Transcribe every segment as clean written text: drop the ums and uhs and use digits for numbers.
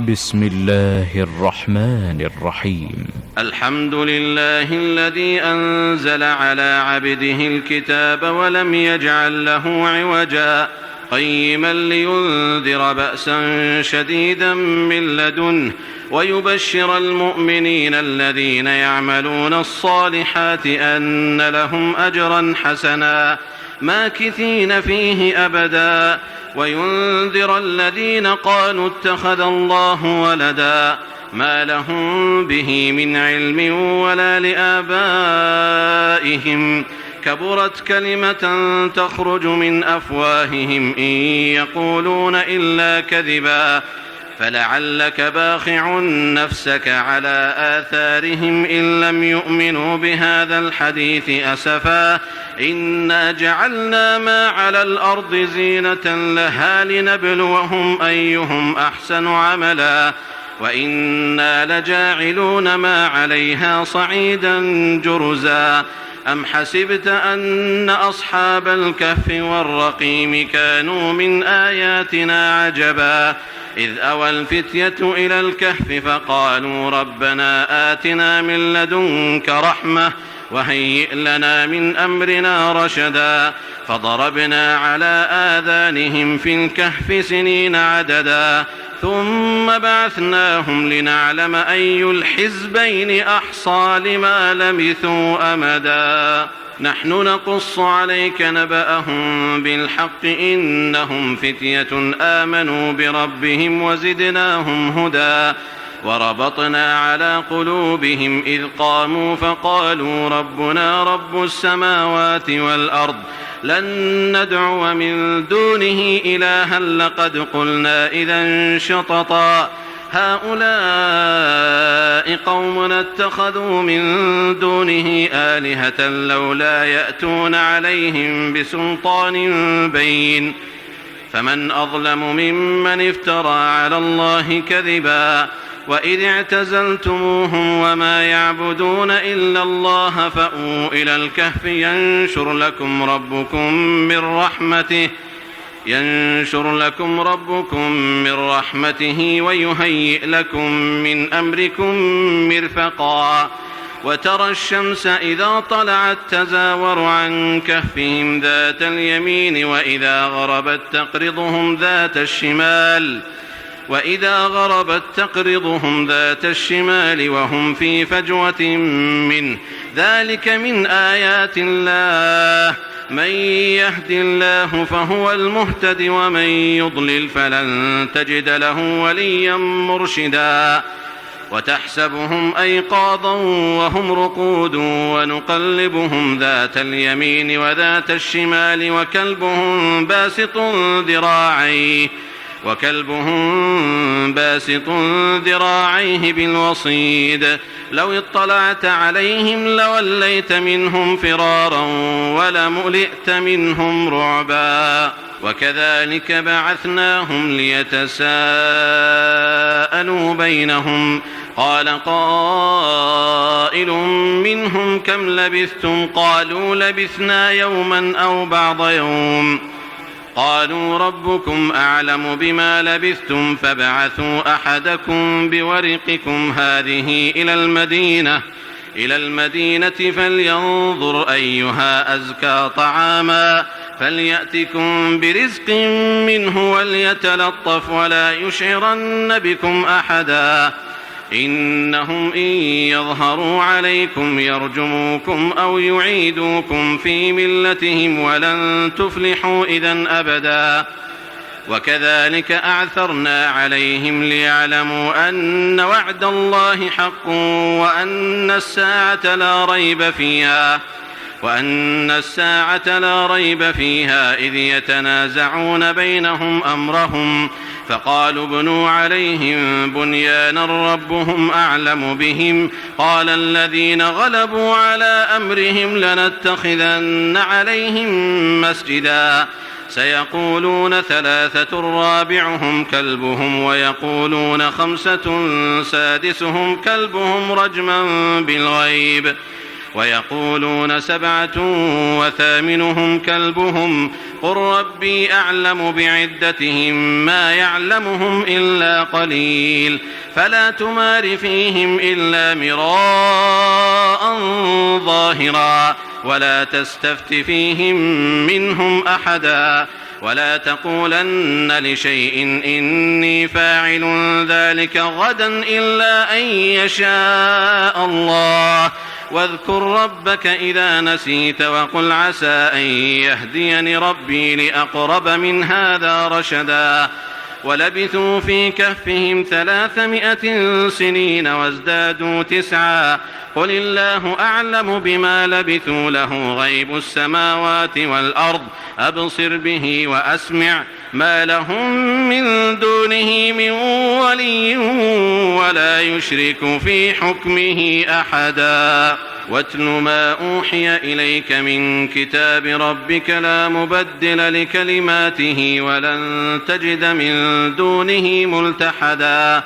بسم الله الرحمن الرحيم. الحمد لله الذي أنزل على عبده الكتاب ولم يجعل له عوجا قيما لينذر بأسا شديدا من لدنه ويبشر المؤمنين الذين يعملون الصالحات أن لهم أجرا حسنا ماكثين فيه أبدا وينذر الذين قالوا اتخذ الله ولدا ما لهم به من علم ولا لآبائهم كبرت كلمة تخرج من أفواههم إن يقولون إلا كذبا فلعلك باخع نفسك على آثارهم إن لم يؤمنوا بهذا الحديث أسفا إنا جعلنا ما على الأرض زينة لها لنبلوهم أيهم أحسن عملا وإنا لجاعلون ما عليها صعيدا جرزا أم حسبت أن أصحاب الكهف والرقيم كانوا من آياتنا عجبا إذ أوى الفتية إلى الكهف فقالوا ربنا آتنا من لدنك رحمة وهيئ لنا من أمرنا رشدا فضربنا على آذانهم في الكهف سنين عددا ثم بعثناهم لنعلم أي الحزبين أحصى لما لبثوا أمدا نحن نقص عليك نبأهم بالحق إنهم فتية آمنوا بربهم وزدناهم هدى وربطنا على قلوبهم إذ قاموا فقالوا ربنا رب السماوات والأرض لن ندعو من دونه إلها لقد قلنا إذا شططا هؤلاء قومنا اتخذوا من دونه آلهة لولا يأتون عليهم بسلطان بين فمن أظلم ممن افترى على الله كذبا وإذ اعتزلتموهم وما يعبدون إلا الله فأووا إلى الكهف ينشر لكم ربكم من رحمته ويهيئ لكم من أمركم مرفقا وترى الشمس إذا طلعت تزاور عن كهفهم ذات اليمين وإذا غربت تقرضهم ذات الشمال وهم في فجوة منه ذلك من آيات الله من يهد الله فهو المهتد ومن يضلل فلن تجد له وليا مرشدا وتحسبهم أيقاظا وهم رقود ونقلبهم ذات اليمين وذات الشمال وكلبهم باسط ذراعيه بالوصيد لو اطلعت عليهم لوليت منهم فرارا ولملئت منهم رعبا وكذلك بعثناهم ليتساءلوا بينهم قال قائل منهم كم لبثتم قالوا لبثنا يوما أو بعض يوم قالوا ربكم أعلم بما لبثتم فابعثوا أحدكم بورقكم هذه إلى المدينة فلينظر أيها أزكى طعاما فليأتكم برزق منه وليتلطف ولا يشعرن بكم أحدا إنهم إن يظهروا عليكم يرجموكم أو يعيدوكم في ملتهم ولن تفلحوا إذن أبدا وكذلك أعثرنا عليهم ليعلموا أن وعد الله حق وأن الساعة لا ريب فيها إذ يتنازعون بينهم أمرهم فقالوا ابنوا عليهم بنيانا ربهم أعلم بهم قال الذين غلبوا على أمرهم لنتخذن عليهم مسجدا سيقولون 3 رابعهم كلبهم ويقولون 5 سادسهم كلبهم رجما بالغيب ويقولون 7 وثامنهم كلبهم قل ربي أعلم بعدتهم ما يعلمهم إلا قليل فلا تمار فيهم إلا مراء ظاهرا ولا تستفت فيهم منهم أحدا ولا تقولن لشيء إني فاعل ذلك غدا إلا أن يشاء الله واذكر ربك إذا نسيت وقل عسى أن يهديني ربي لأقرب من هذا رشدا ولبثوا في كهفهم 300 سنين وازدادوا 9 قل الله أعلم بما لبثوا له غيب السماوات والأرض أبصر به وأسمع ما لهم من دونه من ولي ولا يشرك في حكمه أحدا واتل ما أوحي إليك من كتاب ربك لا مبدل لكلماته ولن تجد من دونه ملتحدا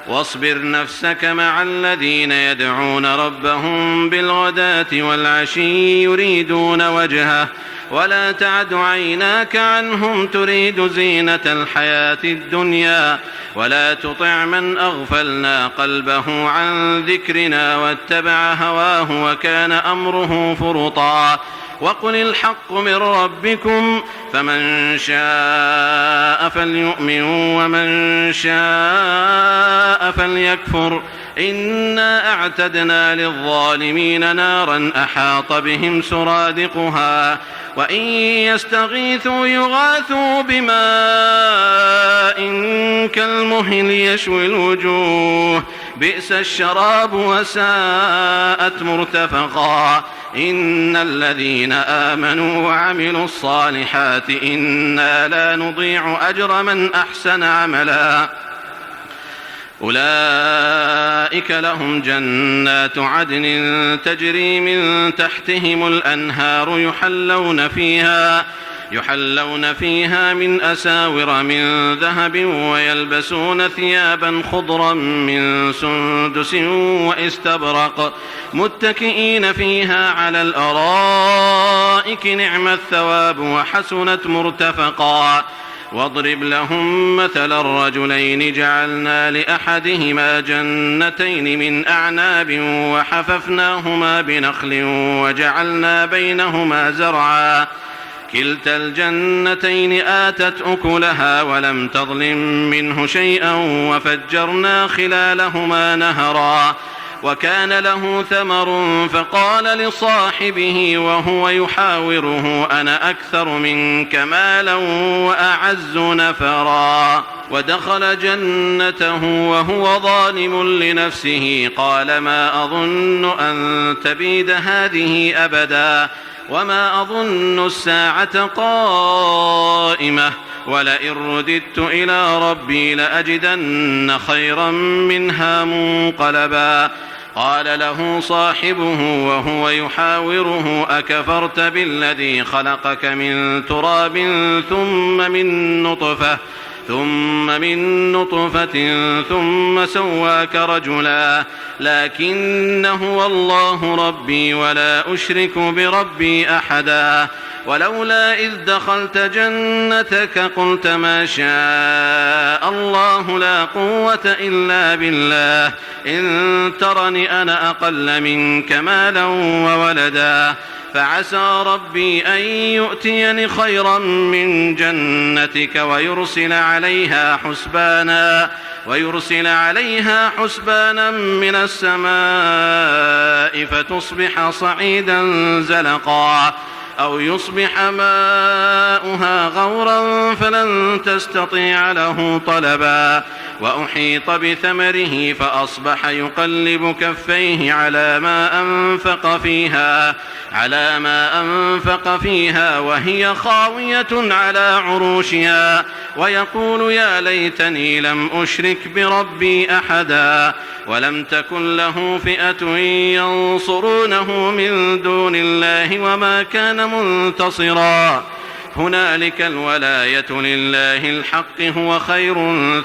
واصبر نفسك مع الذين يدعون ربهم بالغداة والعشي يريدون وجهه ولا تعد عيناك عنهم تريد زينة الحياة الدنيا ولا تطع من أغفلنا قلبه عن ذكرنا واتبع هواه وكان أمره فرطا وقل الحق من ربكم فمن شاء فليؤمن ومن شاء فليكفر إنا أعتدنا للظالمين نارا أحاط بهم سرادقها وإن يستغيثوا يغاثوا بماء كالمهل يشوي الوجوه بئس الشراب وساءت مرتفقا إن الذين آمنوا وعملوا الصالحات إنا لا نضيع أجر من أحسن عملا أولئك لهم جنات عدن تجري من تحتهم الأنهار يحلون فيها من أساور من ذهب ويلبسون ثيابا خضرا من سندس وإستبرق متكئين فيها على الأرائك نعم الثواب وحسنت مرتفقا واضرب لهم مثل الرجلين جعلنا لأحدهما جنتين من أعناب وحففناهما بنخل وجعلنا بينهما زرعا كلتا الجنتين آتت أكلها ولم تظلم منه شيئا وفجرنا خلالهما نهرا وكان له ثمر فقال لصاحبه وهو يحاوره أنا أكثر منك مالا وأعز نفرا ودخل جنته وهو ظالم لنفسه قال ما أظن أن تبيد هذه أبدا وما أظن الساعة قائمة ولئن رددت إلى ربي لأجدن خيرا منها منقلبا قال له صاحبه وهو يحاوره أكفرت بالذي خلقك من تراب ثم من نطفة ثم سواك رجلا لكن هو الله ربي ولا أشرك بربي أحدا ولولا إذ دخلت جنتك قلت ما شاء الله لا قوة إلا بالله إن ترني أنا أقل منك مالا وولدا فعسى ربي أن يؤتيني خيرا من جنتك ويرسل عليها حسبانا من السماء فتصبح صعيدا زلقا أو يصبح ماؤها غورا فلن تستطيع له طلبا وأحيط بثمره فأصبح يقلب كفيه على ما أنفق فيها وهي خاوية على عروشها ويقول يا ليتني لم أشرك بربي أحدا ولم تكن له فئة ينصرونه من دون الله وما كان منتصرا هنالك الولاية لله الحق هو خير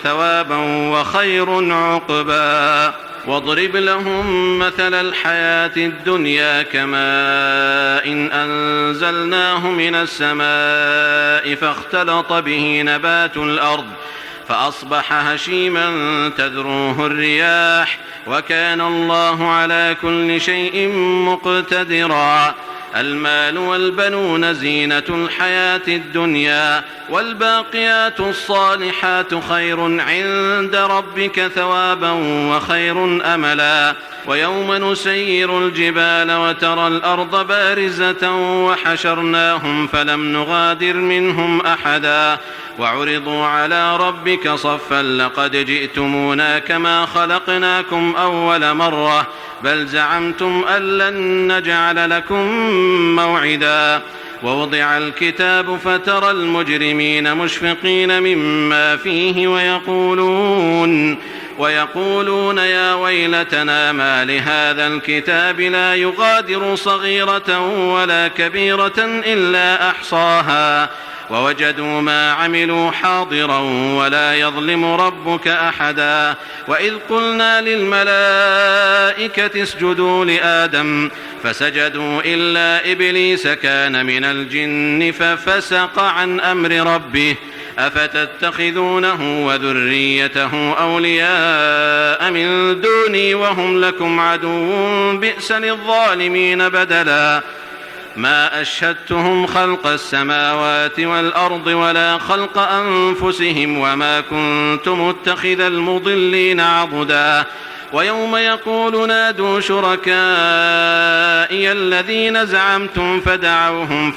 ثوابا وخير عقبا واضرب لهم مثل الحياة الدنيا كماء إن أنزلناه من السماء فاختلط به نبات الأرض فأصبح هشيما تذروه الرياح وكان الله على كل شيء مقتدرا. المال والبنون زينة الحياة الدنيا والباقيات الصالحات خير عند ربك ثوابا وخير أملا. ويوم نسير الجبال وترى الأرض بارزة وحشرناهم فلم نغادر منهم أحدا وعرضوا على ربك صفا لقد جئتمونا كما خلقناكم أول مرة بل زعمتم أن لن نجعل لكم موعدا. ووضع الكتاب فترى المجرمين مشفقين مما فيه ويقولون يا ويلتنا ما لهذا الكتاب لا يغادر صغيرة ولا كبيرة إلا أحصاها ووجدوا ما عملوا حاضرا ولا يظلم ربك أحدا. وإذ قلنا للملائكة اسجدوا لآدم فسجدوا إلا إبليس كان من الجن ففسق عن أمر ربه أفتتخذونه وذريته أولياء من دوني وهم لكم عدو بئس للظالمين بدلا. ما أشهدتهم خلق السماوات والأرض ولا خلق أنفسهم وما كنت متخذ المضلين عضدا. ويوم يقول نادوا شركائي الذين زعمتم فدعوهم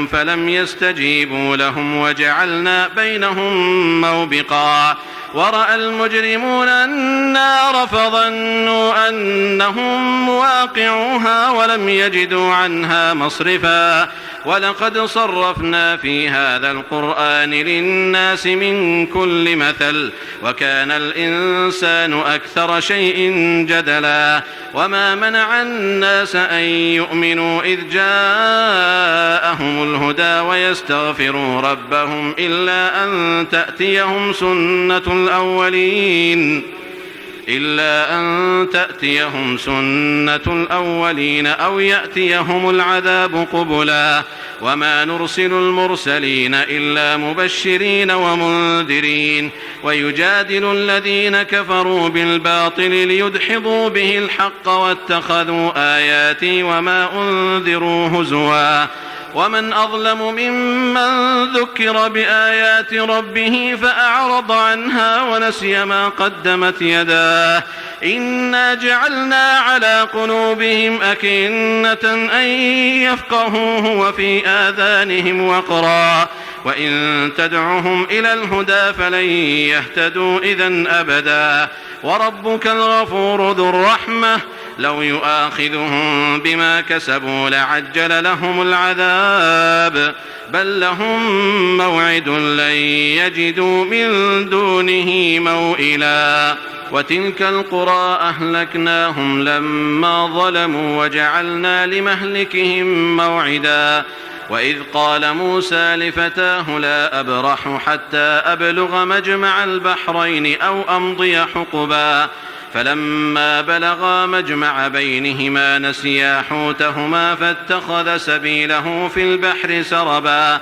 فلم يستجيبوا لهم وجعلنا بينهم موبقا. ورأى المجرمون النار فظنوا أنهم مواقعوها ولم يجدوا عنها مصرفا. ولقد صرفنا في هذا القرآن للناس من كل مثل وكان الإنسان أكثر شيء جدلا. وما منع الناس أن يؤمنوا إذ جاءهم الهدى ويستغفروا ربهم إلا أن تأتيهم سنة الأولين أو يأتيهم العذاب قبلا. وما نرسل المرسلين إلا مبشرين ومنذرين ويجادل الذين كفروا بالباطل ليدحضوا به الحق واتخذوا آياتي وما أنذروا هزوا. ومن أظلم ممن ذكر بآيات ربه فأعرض عنها ونسي ما قدمت يداه إنا جعلنا على قلوبهم أكنة أن يفقهوه وفي آذانهم وقرا وإن تدعهم إلى الهدى فلن يهتدوا إذن أبدا. وربك الغفور ذو الرحمة لو يؤاخذهم بما كسبوا لعجل لهم العذاب بل لهم موعد لن يجدوا من دونه موئلا. وتلك القرى أهلكناهم لما ظلموا وجعلنا لمهلكهم موعدا. وإذ قال موسى لفتاه لا أبرح حتى أبلغ مجمع البحرين أو أمضي حقبا فلما بلغا مجمع بينهما نسيا حوتهما فاتخذ سبيله في البحر سربا.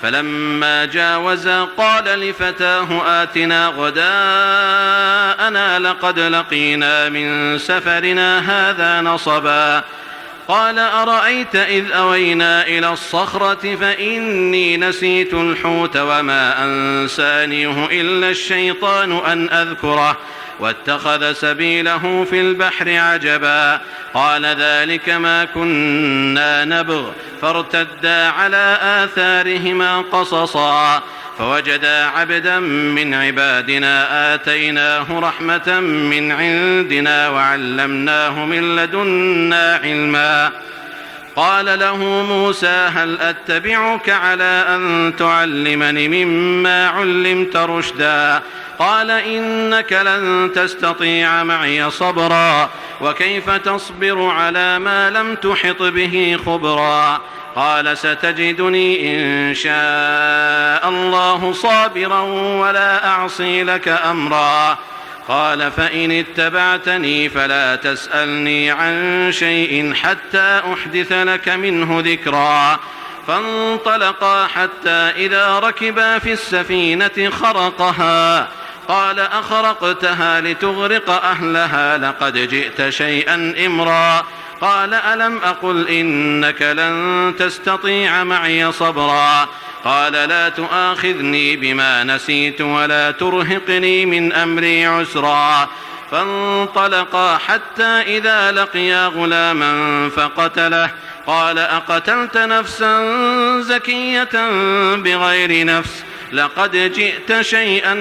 فلما جاوزا قال لفتاه آتنا غداءنا لقد لقينا من سفرنا هذا نصبا. قال أرأيت إذ أوينا إلى الصخرة فإني نسيت الحوت وما أنسانيه إلا الشيطان أن أذكره واتخذ سبيله في البحر عجبا. قال ذلك ما كنا نبغ فارتدا على آثارهما قصصا فوجدا عبدا من عبادنا آتيناه رحمة من عندنا وعلمناه من لدنا علما. قال له موسى هل أتبعك على أن تعلمني مما علمت رشدا قال إنك لن تستطيع معي صبرا وكيف تصبر على ما لم تحط به خبرا قال ستجدني إن شاء الله صابرا ولا أعصي لك أمرا. قال فإن اتبعتني فلا تسألني عن شيء حتى أحدث لك منه ذكرا. فانطلقا حتى إذا ركبا في السفينة خرقها قال أخرقتها لتغرق أهلها لقد جئت شيئا إمرا. قال ألم أقل إنك لن تستطيع معي صبرا. قال لا تؤاخذني بما نسيت ولا ترهقني من أمري عسرا. فانطلقا حتى إذا لقيا غلاما فقتله قال أقتلت نفسا زكية بغير نفس لقد جئت شيئا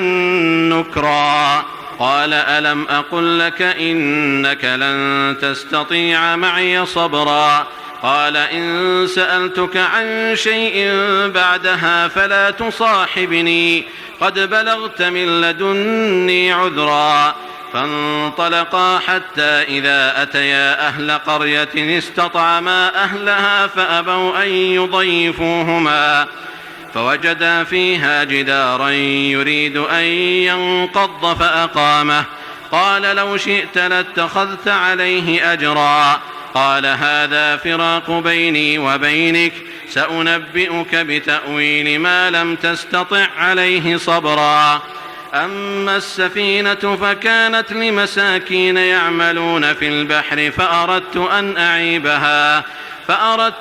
نكرا. قال ألم أقل لك إنك لن تستطيع معي صبرا. قال إن سألتك عن شيء بعدها فلا تصاحبني قد بلغت من لدني عذرا. فانطلقا حتى إذا أتيا أهل قرية استطعما أهلها فأبوا أن يضيفوهما فوجدا فيها جدارا يريد أن ينقض فأقامه. قال لو شئت لاتخذت عليه أجرا. قال هذا فراق بيني وبينك سأنبئك بتأويل ما لم تستطع عليه صبرا. أما السفينة فكانت لمساكين يعملون في البحر فأردت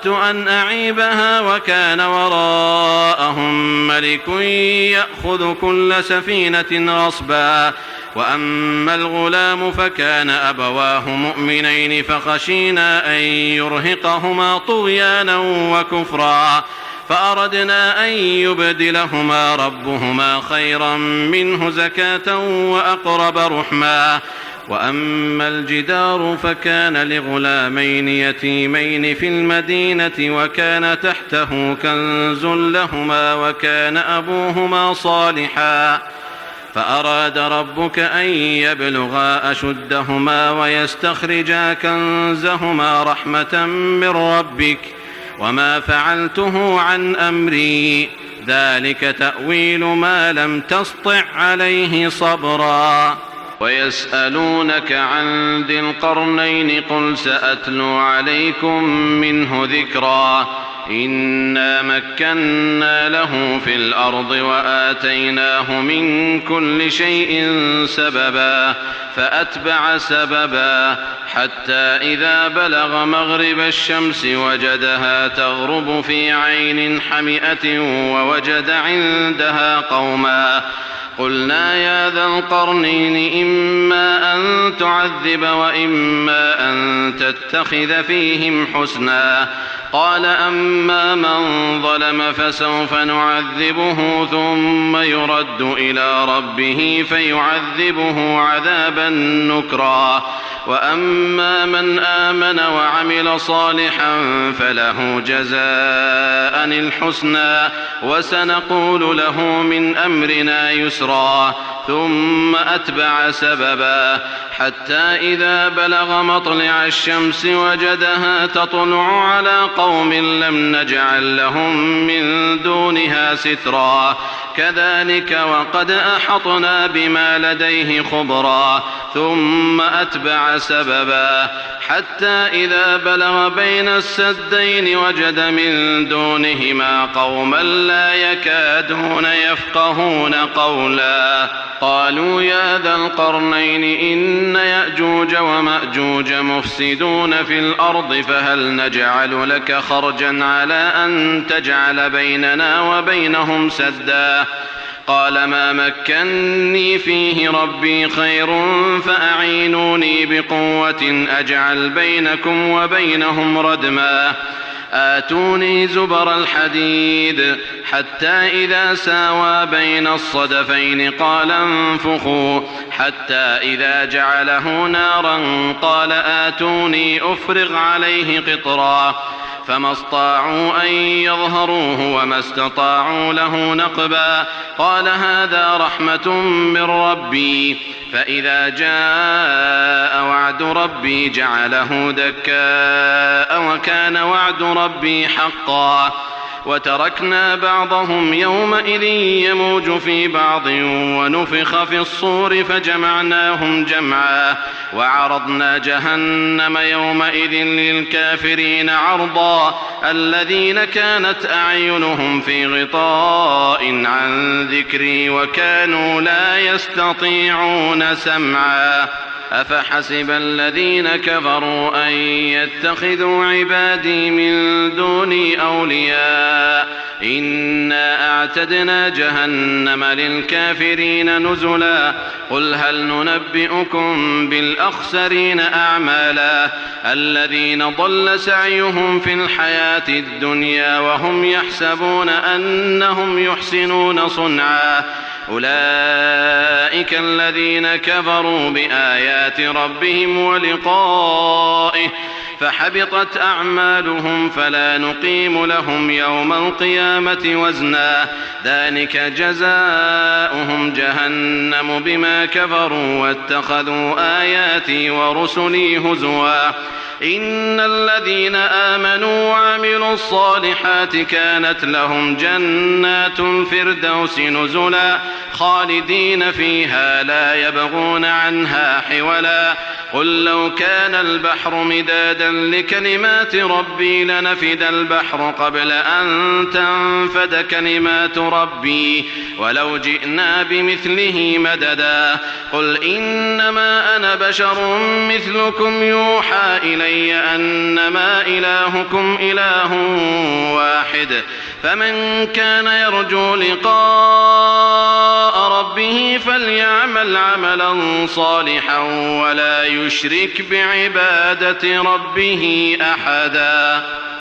أن أعيبها وكان وراءهم ملك يأخذ كل سفينة غصبا. وأما الغلام فكان أبواه مؤمنين فخشينا أن يرهقهما طغيانا وكفرا فأردنا أن يبدلهما ربهما خيرا منه زكاة وأقرب رحما. وأما الجدار فكان لغلامين يتيمين في المدينة وكان تحته كنز لهما وكان أبوهما صالحا فأراد ربك أن يبلغا أشدهما ويستخرجا كنزهما رحمة من ربك وما فعلته عن أمري ذلك تأويل ما لم تسطع عليه صبرا. ويسألونك عن ذي القرنين قل سأتلو عليكم منه ذكرا. إنا مكنا له في الأرض وآتيناه من كل شيء سببا فأتبع سببا حتى إذا بلغ مغرب الشمس وجدها تغرب في عين حمئة ووجد عندها قوما قلنا يا ذا القرنين إما أن تعذب وإما أن تتخذ فيهم حسنا. قال أما من ظلم فسوف نعذبه ثم يرد إلى ربه فيعذبه عذابا نكرا. وأما من آمن وعمل صالحا فله جزاء الحسنى وسنقول له من أمرنا يسرا. ثم أتبع سببا حتى إذا بلغ مطلع الشمس وجدها تطلع على قوم لم نجعل لهم من دونها سترا كذلك وقد أحطنا بما لديه خبرا. ثم أتبع سببا حتى إذا بلغ بين السدين وجد من دونهما قوما لا يكادون يفقهون قولا. قالوا يا ذا القرنين إن يأجوج ومأجوج مفسدون في الأرض فهل نجعل لك خرجا على أن تجعل بيننا وبينهم سدا. قال ما مكني فيه ربي خير فأعينوني بقوة أجعل بينكم وبينهم ردما. آتوني زبر الحديد حتى إذا ساوى بين الصدفين قال انفخوا حتى إذا جعله نارا قال آتوني أفرغ عليه قطرا فما استطاعوا أن يظهروه وما استطاعوا له نقبا قال هذا رحمة من ربي فإذا جاء وعد ربي جعله دكاء وكان وعد ربي حقا وتركنا بعضهم يومئذ يموج في بعض ونفخ في الصور فجمعناهم جمعا وعرضنا جهنم يومئذ للكافرين عرضا الذين كانت أعينهم في غطاء عن ذكري وكانوا لا يستطيعون سمعا أفحسب الذين كفروا أن يتخذوا عبادي من دوني أولياء إنا أعتدنا جهنم للكافرين نزلا قل هل ننبئكم بالأخسرين أعمالا الذين ضل سعيهم في الحياة الدنيا وهم يحسبون أنهم يحسنون صنعا أولئك الذين كفروا بآيات ربهم ولقائه فحبطت أعمالهم فلا نقيم لهم يوم القيامة وزنا ذلك جزاؤهم جهنم بما كفروا واتخذوا آياتي ورسلي هزوا إن الذين آمنوا وعملوا الصالحات كانت لهم جنات الفردوس نزلا خالدين فيها لا يبغون عنها حولا قل لو كان البحر مدادا لكلمات ربي لنفد البحر قبل أن تنفد كلمات ربي ولو جئنا بمثله مددا قل إنما أنا بشر مثلكم يوحى إلي أنما إلهكم إله واحد فمن كان يرجو لقاء ربه فليعمل عملا صالحا ولا يشرك بعبادة ربه أحدا.